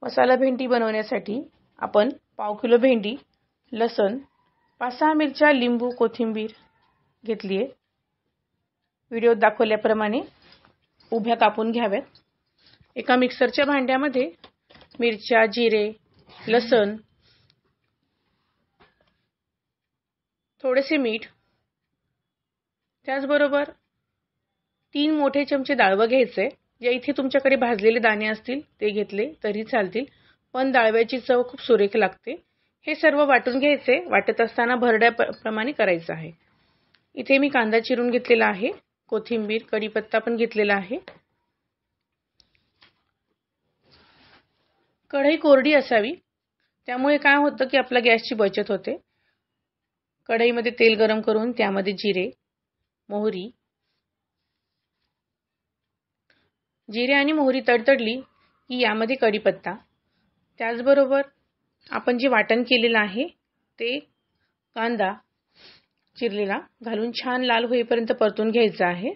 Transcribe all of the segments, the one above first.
मसाला भेंडी बनवण्यासाठी आपण पाव किलो भेंडी, लसूण, 5-6 मिरच्या, लिंबू, कोथिंबीर घेतली आहे. व्हिडिओत दाखवल्याप्रमाणे उभ्या कापून घ्याव्यात. एका मिक्सरच्या भांड्यामध्ये मिरच्या, जिरे, लसूण, थोडेसे मीठ, त्याचबरोबर 3 मोठे चमचे डाळवं घ्यायचे. जे इथे तुमच्याकडे भाजलेले दाणे असतील ते घेतले तरी चालतील, पण डाळव्याची चव खूप सुरेख लागते. हे सर्व वाटून घ्यायचे. वाटत असताना भरड्याप्रमाणे करायचं आहे. इथे मी कांदा चिरून घेतलेला आहे, कोथिंबीर, कढीपत्ता पण घेतलेला आहे. कढई कोरडी असावी, त्यामुळे काय होतं की आपल्या गॅसची बचत होते. कढईमध्ये तेल गरम करून त्यामध्ये जिरे, मोहरी, जिरे आणि मोहरी तडतडली की यामध्ये कढीपत्ता, त्याचबरोबर आपण जे वाटण केलेलं आहे ते कांदा चिरलेला घालून छान लाल होईपर्यंत परतून घ्यायचा आहे.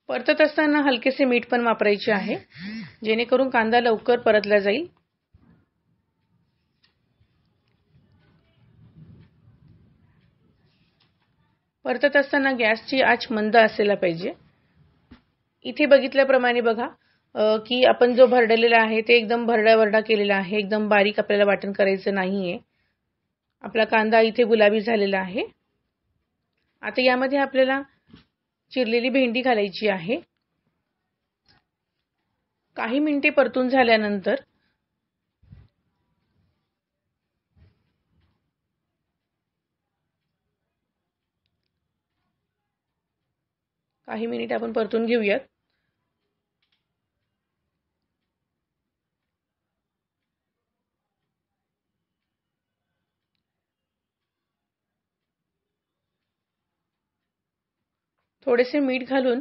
परतत असताना हलकेसे मीठ पण वापरायचे आहे, जेणेकरून कांदा लवकर परतला जाईल. परतत असताना गॅसची आच मंद असायला पाहिजे. इथे बघितल्याप्रमाणे बघा की आपण जो भरडलेला आहे ते एकदम भरडा केलेला आहे. एकदम बारीक आपल्याला वाटण करायचं नाहीये. आपला कांदा इथे गुलाबी झालेला आहे. आता यामध्ये आपल्याला चिरलेली भेंडी घालायची आहे. काही मिनिटे परतून झाल्यानंतर काही मिनिट आपण परतून घेऊयात. थोडेसे मीठ घालून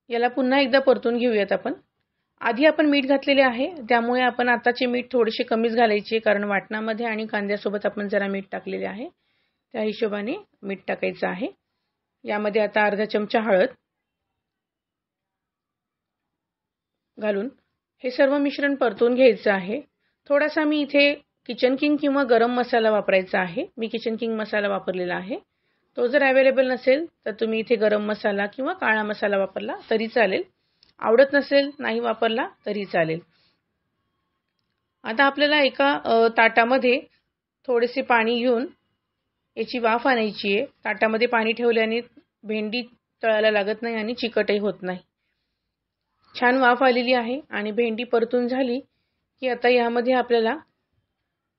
याला पुन्हा एकदा परतून घेऊयात. आधी आपण मीठ घातलेले आहे, त्यामुळे आपण आताचे मीठ थोडेसे कमीच घालायचे, कारण वाटणामध्ये आणि कांद्यासोबत आपण जरा मीठ टाकलेले आहे, त्या हिशोबाने मीठ टाकायचं आहे. यामध्ये आता अर्धा चमचा हळद घालून हे सर्व मिश्रण परतून घ्यायचं आहे. थोडासा मी इथे किचन किंग किंवा गरम मसाला वापरायचा आहे. मी किचन किंग मसाला वापरलेला आहे. तो जर अवेलेबल नसेल तर तुम्ही इथे गरम मसाला किंवा काळा मसाला वापरला तरी चालेल. आवडत नसेल, नाही वापरला तरी चालेल. आता आपल्याला एका ताटामध्ये थोडेसे पाणी घेऊन याची वाफ आणायची आहे. ताटामध्ये पाणी ठेवल्याने भेंडी तळायला लागत नाही आणि चिकटही होत नाही. छान वाफ आलेली आहे आणि भेंडी परतून झाली की आता यामध्ये आपल्याला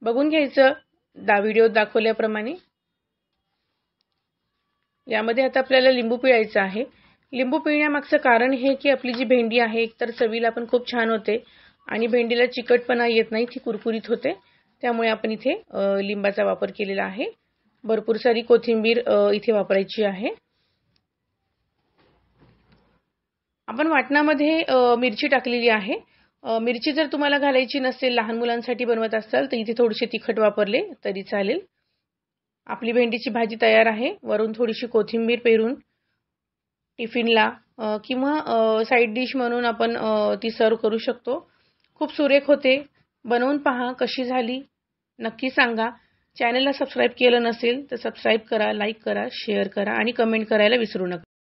बघून घ्यायचं व्हिडिओत दाखवल्याप्रमाणे. यामध्ये आता आपल्याला लिंबू पिळायचं आहे. लिंबू पिळण्यामागचं कारण हे की आपली जी भेंडी आहे एकतर चवीला पण खूप छान होते आणि भेंडीला चिकटपणा येत नाही, ती कुरकुरीत होते. त्यामुळे आपण इथे लिंबाचा वापर केलेला आहे. भरपूर सारी कोथिंबीर इथे वापरायची आहे. आपण वाटणामध्ये मिरची टाकलेली आहे. मिरची जर तुम्हाला घालायची नसेल, लहान मुलांसाठी बनवत असाल तर इथे थोडेसे तिखट वापरले तरी चालेल. आपली भेंडीची भाजी तयार आहे. वरून थोडीशी कोथिंबीर पेरून टिफिनला किंवा साईड डिश म्हणून आपण ती सर्व करू शकतो. खूप सुरेख होते. बनवून पहा कशी झाली, नक्की सांगा. चॅनलला सबस्क्राईब केलं नसेल तर सबस्क्राईब करा, लाईक करा, शेअर करा आणि कमेंट करायला विसरू नका.